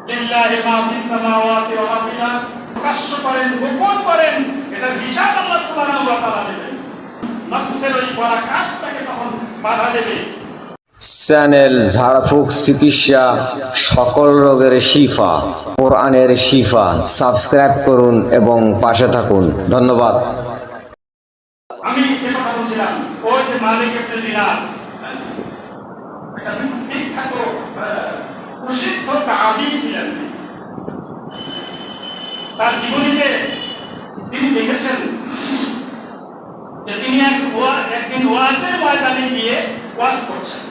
লিল্লাহি মা ফিস সামাওয়াতি ওয়া মা ফিল আরদ, প্রকাশ্য করেন গোপন করেন, এটা হিসাব আল্লাহ সুবহানাহু ওয়া তাআলা নেবেন। নফসের ওই করা কাজটাকে তখন বাধা দেবে। চ্যানেল ঝাড়ফুঁক চিকিৎসা, সকল রোগের শিফা, কোরআনের শিফা। সাবস্ক্রাইব করুন এবং পাশে থাকুন। ধন্যবাদ। আমি যে কথা বলছিলাম, ওই যে মালিক ইবনে দিনার, একটা বিখ্যাত প্রসিদ্ধ তাবী ছিলেন। তার জীবনীতে তিনি দেখেছেন যে তিনি একদিন ওয়াজের ময়দানে গিয়ে ওয়াজ করছেন।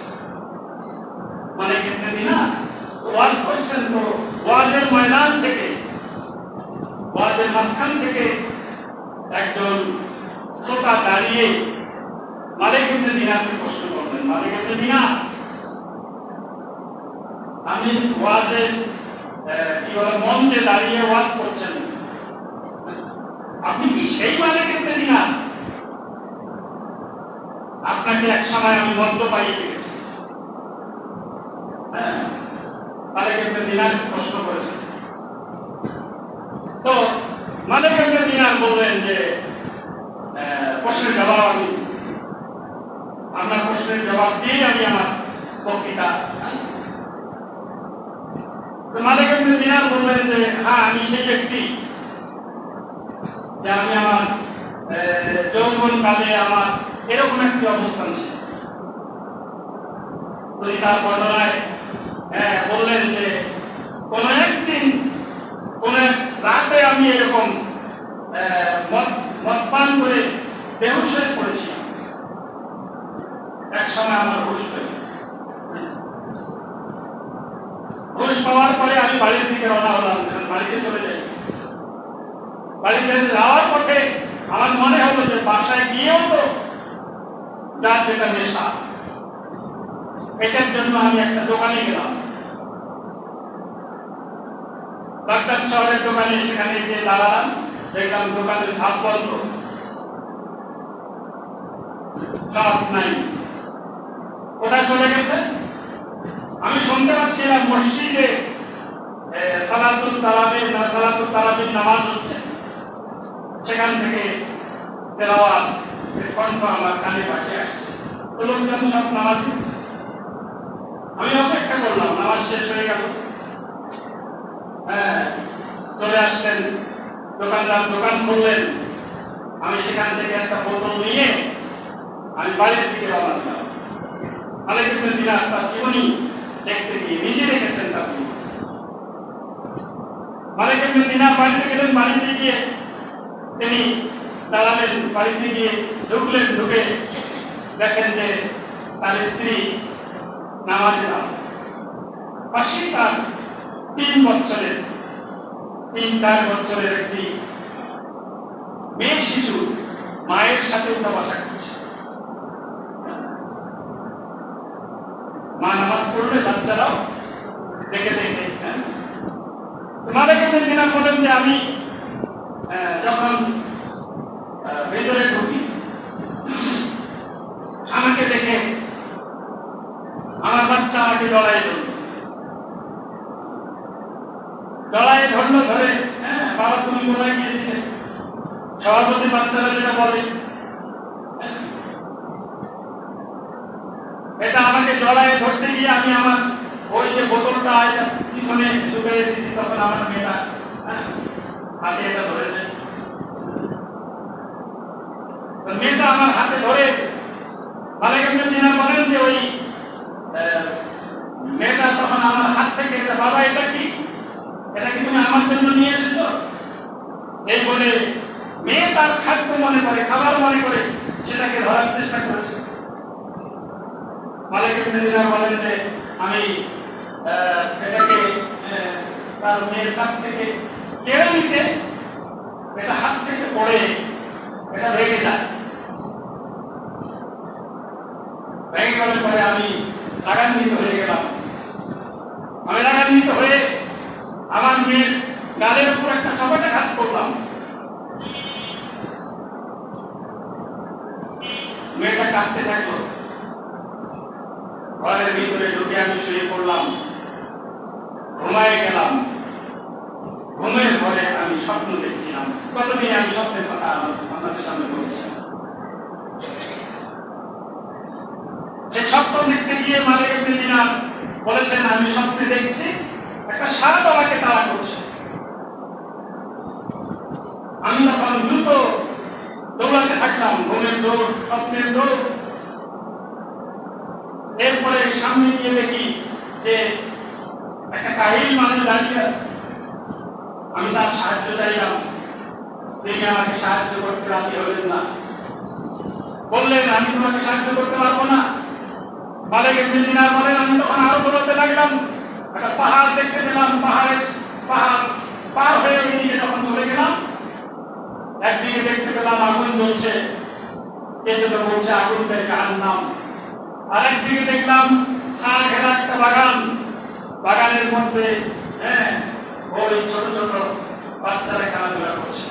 মালিক ইবনে দিনার ওয়াজ করছেন, তো ওয়াজের ময়দান থেকে, ওয়াজের মাঝখান থেকে একজন শ্রোতা দাঁড়িয়ে মালিক ইবনে দিনারকে প্রশ্ন করলেন, মালিক ইবনে দিনার, আমি ওয়াজের মঞ্চে দাঁড়িয়ে ওয়াজ করছেন, আপনি কি সেই মালিক ইবনে দিনার? আপনাকে এক সময় আমি মদ্য পাইয়ে পেয়েছি। মালিক ইবনে দিনার প্রশ্ন করেছেন। তো মালিক ইবনে দিনার বললেন যে প্রশ্নের জবাব আমি, আপনার প্রশ্নের জবাব দিয়ে আমি আমার বক্তৃতা। মালিক ইবনে দিনার বললেন যে হ্যাঁ, আমি সেই ব্যক্তি যে আমি আমার যৌবনকালে আমার এরকম একটি অবস্থান ছিল। তার বর্ণনায় বললেন যে কোন একদিন কোন এক রাতে আমি এরকম মদ পান করে বেহুশ হয়ে পড়েছিলাম। এক সময় আমার হুঁশ পেল। হুঁশ পাওয়ার পরে আমি বাড়ির দিকে রওনা হলাম, বাড়িতে চলে যাই। বাড়িতে যাওয়ার পথে আমার মনে হলো যে বাসায় গিয়েও তো যার যেটা নেশা, এটার জন্য আমি একটা দোকানে গেলাম, বাগদাদ শহরের দোকানে। সেখানে গিয়ে দাঁড়ালাম, দেখলাম দোকানের ঝাপ বন্ধ, সব নাই। কোথায় চলে গেছে আমি শুনতে পাচ্ছিলাম, মসজিদে সালাতুল তারাবির নামাজ হচ্ছে, সেখান থেকে তেলাওয়াত কণ্ঠ আমার কানে পাশে আসছে। লোকজন সব নামাজ দিচ্ছে, আমি অপেক্ষা করলাম। নামাজ শেষ হয়ে গেল, চলে আসলেন দোকানদার, দোকান খুললেন। আমি সেখান থেকে একটা বোতল নিয়ে আমি বাড়ির দিকে রওনা দিলাম। মালিক ইবনে দিনার তার জীবনী দেখতে গিয়ে নিজে রেখেছেন তার। মালিক ইবনে দিনার বাড়িতে গেলেন, বাড়িতে গিয়ে তিনি দাঁড়ালেন, বাড়িতে গিয়ে ঢুকলেন। ঢুকে দেখেন যে তার স্ত্রী নামাজে নাম, পাশে তার 3-4 বছরের একটি মেয়ে শিশু মায়ের সাথে উঠা বসা করছে। মা নামাজ পড়লে বাচ্চারাও দেখে দেখে। মালিক ইবনে দিনার বলেন যে আমি যখন ভেতরে ঢুকি, আমাকে দেখে আমার বাচ্চা আমাকে জড়াই ধরলো, ধরে বাবা তুমি কোথায় গিয়েছিলে, সভাপতি বাচ্চারা যেটা বলে, এটা আমাকে জড়ায় ধরতে গিয়ে আমি আমার ওই যে বোতলটা পিছনে ঢুকিয়ে দিয়েছি, তখন আমার মেয়েটা হাতে এটা ধরেছে। মেয়েটা আমার হাতে ধরে, মালিক ইবনে দিনার বলেন যে ওই মেয়েটা তখন আমার হাত থেকে, বাবা এটা কি তুমি আমার জন্য নিয়ে এসেছ, এই বলে মেয়ে তার খাদ্য মনে করে, খাবার মনে করে সেটাকে ধরার চেষ্টা করেছে। মালিক ইবনে দিনার বলেন যে আমি এটাকে তার মেয়ের কাছ থেকে কেড়ে নিতে, এটা হাত থেকে পড়ে এটা ভেঙে যায়। ভেঙে গেলে পরে আমি রাগান্বিত হয়ে গেলাম। আমি রাগান্বিত হয়ে আমার মেয়ের গালের উপর একটা চপাটে ঘাত করলাম। মেয়েটা কাঁদতে থাকলো। ঘরের ভিতরে ঢুকে আমি শুয়ে পড়লাম, ঘুমায় গেলাম। স্বপ্ন দেখছিলাম। কতদিন আমি স্বপ্নের কথা আপনাদের সামনে বলছি। সেই স্বপ্ন দেখতে গিয়ে মালিক ইবনে দিনার বলেছেন, আমি স্বপ্নে দেখছি একটা সাপ আমাকে তাড়া করছে। আমি তখন দ্রুত দৌড়াতে থাকলাম, ঘুমের দৌড়, স্বপ্নের দৌড়। এরপরে সামনে গিয়ে দেখি যে একটা কাহিল মানুষ দাঁড়িয়ে আছে। আমি তার সাহায্য চাইলাম, তিনি আমাকে সাহায্য করতে রাজি হলেন না। বললেন, আমি তোমাকে সাহায্য করতে পারবো না। মালিক ইবনে দিনার বলেন, আমি তখন আরো দৌড়াতে লাগলাম। একটা পাহাড় দেখতে পেলাম, পাহাড় পার হয়ে ওইদিকে যখন চলে গেলাম, একদিকে দেখতে পেলাম আগুন জ্বলছে, এই জন্য বলছে আগুনটা জাহান্নাম। আর একদিকে দেখলাম ছায়া ঘেরা একটা বাগান, বাগানের মধ্যে ওই ছোট ছোট বাচ্চারা খেলাধুলা করছে।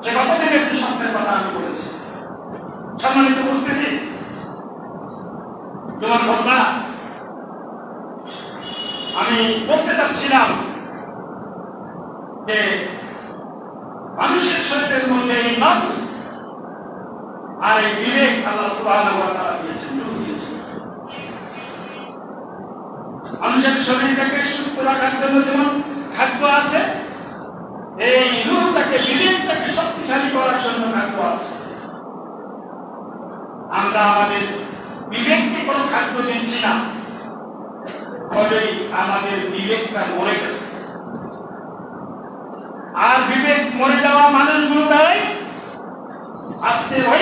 সে কতদিনের যে স্বপ্নের কথা আমি বলেছি। সম্মানিত উপস্থিতি, তোমার ঘটনা আমি বলতে চাচ্ছিলাম যে মানুষের শরীরের মধ্যে এই নফস আর এই বিবেক আল্লাহ সুবহানাহু ওয়া তাআলা দিয়েছেন, মানুষের শরীরটাকে সুস্থ রাখার জন্য যেমন খাদ্য আছে, এই রূহটাকে, বিবেকটাকে শক্তিশালী করার জন্য খাদ্য আছে। আমরা আমাদের বিবেককে কোনো খাদ্য দিচ্ছি না, ফলেই আমাদের বিবেকটা মরে গেছে। আর বিবেক মরে যাওয়া মানুষগুলো দ্বারাই আজকে ওই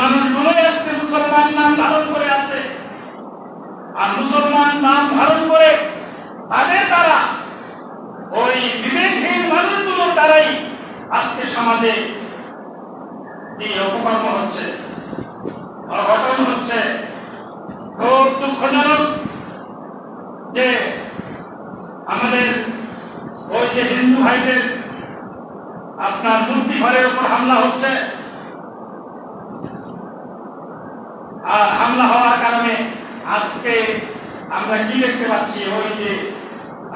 মানুষগুলোই আজকে মুসলমান নাম ধারণ করে আছে। আর মুসলমান নাম ধারণ করে তাদের দ্বারা, ওই বিবেকহীন মানুষগুলোর দ্বারাই আজকে সমাজে এই অপকর্ম হচ্ছে, অঘটন হচ্ছে। খুব দুঃখজনক যে আমাদের ওই যে হিন্দু ভাইদের আপনার মূর্তি ঘরের উপর হামলা হচ্ছে। আর হামলা হওয়ার কারণে আজকে আমরা কি দেখতে পাচ্ছি, ওই যে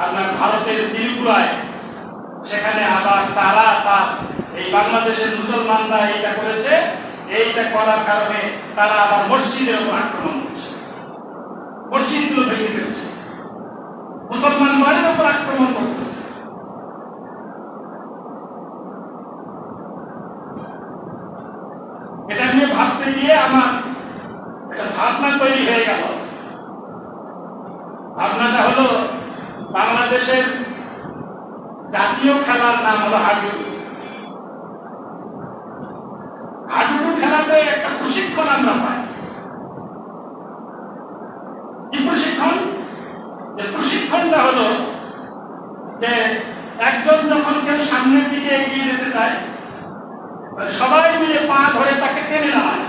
আপনার ভারতের ত্রিপুরায়, সেখানে আবার তারা এই বাংলাদেশের মুসলমানরা এইটা করেছে। এইটা করার কারণে তারা আবার মসজিদের উপর আক্রমণ করছে, মসজিদগুলো ভেঙে ফেলছে, মুসলমান বাড়ির উপর আক্রমণ করছে। এটা নিয়ে ভাবতে গিয়ে আমার একটা ভাবনা তৈরি হয়ে গেল। ভাবনাটা হলো, বাংলাদেশের জাতীয় খেলার নাম হলো হাডুডু। হাডুডু খেলাতে একটা প্রশিক্ষণ আমরা পাই। কি প্রশিক্ষণ? যে প্রশিক্ষণটা হলো যে একজন যখন কেউ সামনের দিকে এগিয়ে যেতে চায়, সবাই মিলে পা ধরে তাকে টেনে নামায়।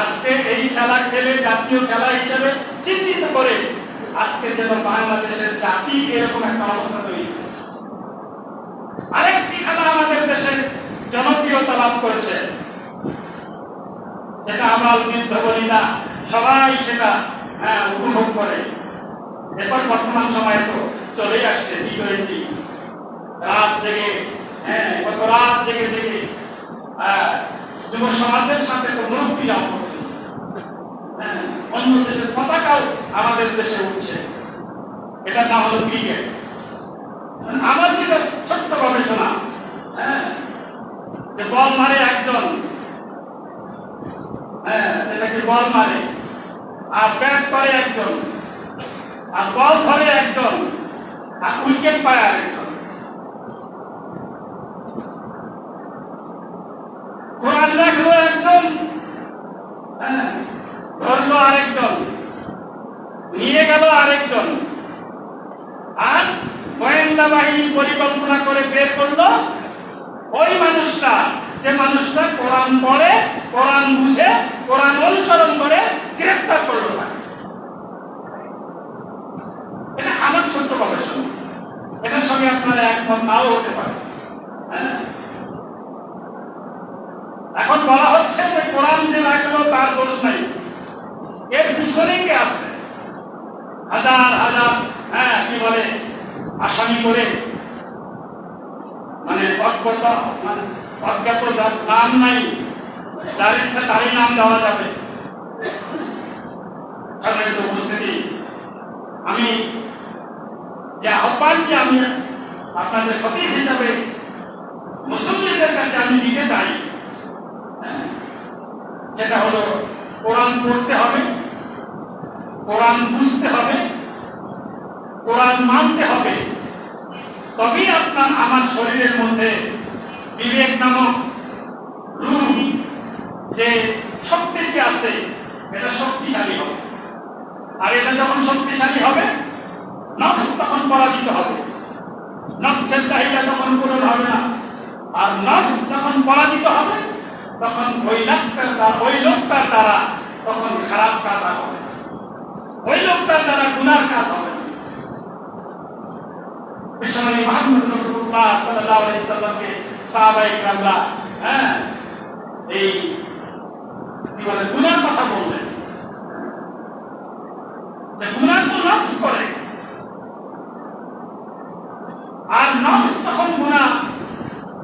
আজকে এই খেলা খেলে জাতীয় খেলা হিসেবে চিহ্নিত করে আজকে যেন বাংলাদেশের জাতি এরকম একটা অবস্থা তৈরি হয়েছে। আরেকটি খেলা আমাদের দেশে জনপ্রিয়তা লাভ করেছে, সেটা আবাল বৃদ্ধ বলি না, সবাই সেটা উপভোগ করে। এরপর বর্তমান সময়ে তো চলেই আসছে T20, রাত জেগে কত রাত জেগে জেগে যুব সমাজের সাথে তো মুক্তি লাভ করছে। অন্য দেশের পতাকাও আমাদের দেশে উঠছে, এটা না হলো ক্রিকেট। আমার যেটা ছোট্ট গবেষণা, যে বল মারে একজন, এটাকে বল মারে, আর ব্যাট করে একজন, আর বল ধরে একজন, আর উইকেট পায় আরেকজন। কোরআন রাখলো একজন, ধরলো আরেকজন, নিয়ে গেল আরেকজন, আর গোয়েন্দা বাহিনী পরিকল্পনা করে বের করলো ওই মানুষটা, যে মানুষটা কোরআন পড়ে, কোরআন বুঝে, কোরআন অনুসরণ করে, গ্রেফতার করলো তাকে। এটা আমার ছোট্ট গবেষণা, এটার সঙ্গে আপনারা একমত নাও হতে পারে। এখন বলা হচ্ছে যে কোরআন যে রাখলো তার দোষ নাই, এর পিছনে কে আছে? হাজার হাজার আসামি করে মানে অজ্ঞাত যার নাম নাই, যার ইচ্ছা তারই নাম দেওয়া যাবে। সম্মানিত উপস্থিতি, আমি যে আহ্বানটি আমি আপনাদের খতিব হিসাবে মুসল্লিদের কাছে আমি দিতে চাই, সেটা হলো কোরআন পড়তে হবে, কোরআন বুঝতে হবে, কোরআন মানতে হবে। তবেই আপনার আমার শরীরের মধ্যে বিবেক নামক রূপ যে শক্তিটি আছে এটা শক্তিশালী হবে। আর এটা যখন শক্তিশালী হবে, নফস তখন পরাজিত হবে, নফসের চাহিদা তখন পূরণ হবে না। আর নফস যখন পরাজিত হবে, তখন ওই লোকটার দ্বারা তখন খারাপ কাজ হবে, ওই লোকটার দ্বারা গুনার কাজ হবে। বিশ্বনবী মুহাম্মদ রাসূলুল্লাহ সাল্লাল্লাহু আলাইহি সাল্লামকে সাহাবায়ে কেরামরা এই কি বলে গুনার কথা বললেন, যে গুনাহ তো নফস করে, আর নফস তখন গুনাহ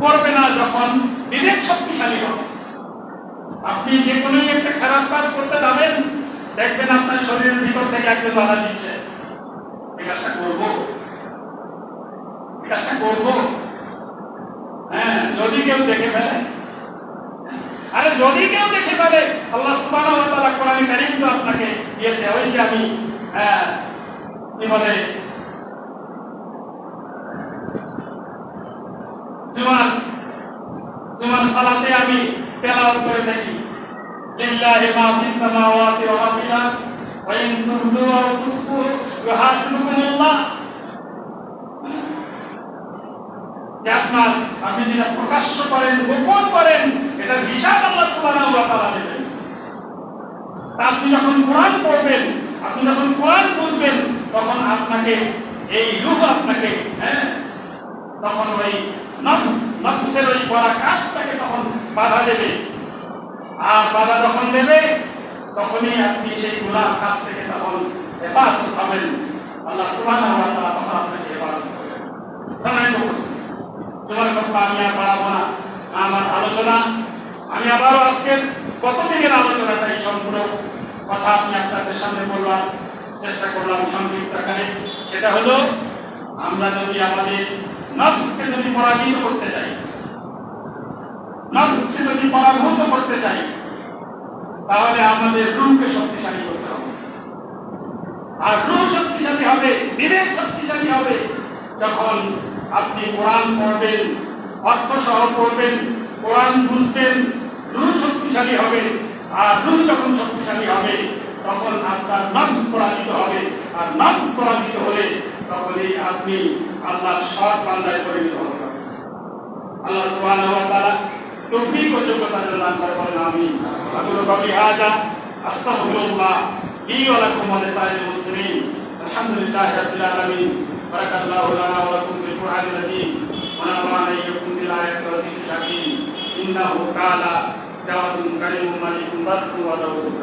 করবে না যখন বিবেক শক্তিশালী হবে। আপনি যে কোনো একটা খারাপ কাজ করতে যাবেন, দেখবেন আপনার শরীরের ভিতর থেকে একজন বাধা দিচ্ছে, এই কাজটা করবো, এই কাজটা করবো। যদি কেউ দেখে ফেলে, আরে যদি কেউ দেখে ফেলে, আল্লাহ সুবহানাহু ওয়া তাআলা কোরআনে কারীম তো আপনাকে দিয়েছে। ওই যে আমি কি বলে জুমার সালাতে আমি তেলাওয়াত করে থাকি, লিল্লাহি মা ফিস সামাওয়াতি ওয়া মা ফিল আরদ ওয়া ইন তুবদু ওয়া তুখফু ইউহাসিবুকুমুল্লাহ। যে আপনার আপনি যেটা প্রকাশ্য করেন, গোপন করেন, এটার হিসাব আল্লাহ সুবহানাহু ওয়া তাআলা নেবেন। তা আপনি যখন কোরআন পড়বেন, আপনি যখন কোরআন বুঝবেন, তখন আপনাকে এই রূহ আপনাকে তখন ওই নফসের ওই করা কাজটাকে তখন বাধা দেবে। আর বাধা যখন দেবে, তখনই আপনি সেই গুনাহ কাজ থেকে তখন হেফাজত হবেন। আল্লাহ সুবহানাহু ওয়া তাআলা তখন আপনাকে হেফাজত করবেন। তোমার কথা আমি আর বাড়াবো না। আমার আলোচনা আমি আবারও আজকের গতদিনের আলোচনাটাই সম্পূর্ণ কথা আমি আপনাদের সামনে বলবার চেষ্টা করলাম সংক্ষিপ্ত আকারে। সেটা হলো, আমরা যদি আমাদের নফসকে যদি পরাজিত করতে চাই, নফসকে যদি পরাভূত করতে চাই, তাহলে আমাদের রূহকে শক্তিশালী করতে হবে। আর রূহ শক্তিশালী হবে, বিবেক শক্তিশালী হবে যখন আপনি কোরআন পড়বেন, অর্থ সহ পড়বেন, কোরআন বুঝবেন, রূহ শক্তিশালী হবে। আর রূহ যখন শক্তিশালী হবে, তখন আপনার নফস পরাজিত হবে। আর নফস পরাজিত হলে তখনই আপনি আল্লাহর সৎ বান্দায় পরিণত হবেন। আল্লাহ সুবহানাহু ওয়া তাআলা তৌফিক ও যোগ্যতা দান করে বলেন আমিন। আকুলু কওলি হাযা আস্তাগফিরুল্লাহ লি ওয়া লাকুম ওয়া লিসাইরিল মুসলিমিন। আলহামদুলিল্লাহি রাব্বিল আলামিন। বারাকাল্লাহু লানা ওয়া লাকুম বিল কুরআনিল আযীম ওয়া নাফা'না ইয়্যাকুম বিল আয়াতি ওয়া যিকরিল হাকীম। ইন্নাহু কানা জাওয়াদুন কারীমুন মালিকুন বারকুন ওয়া দাউদ।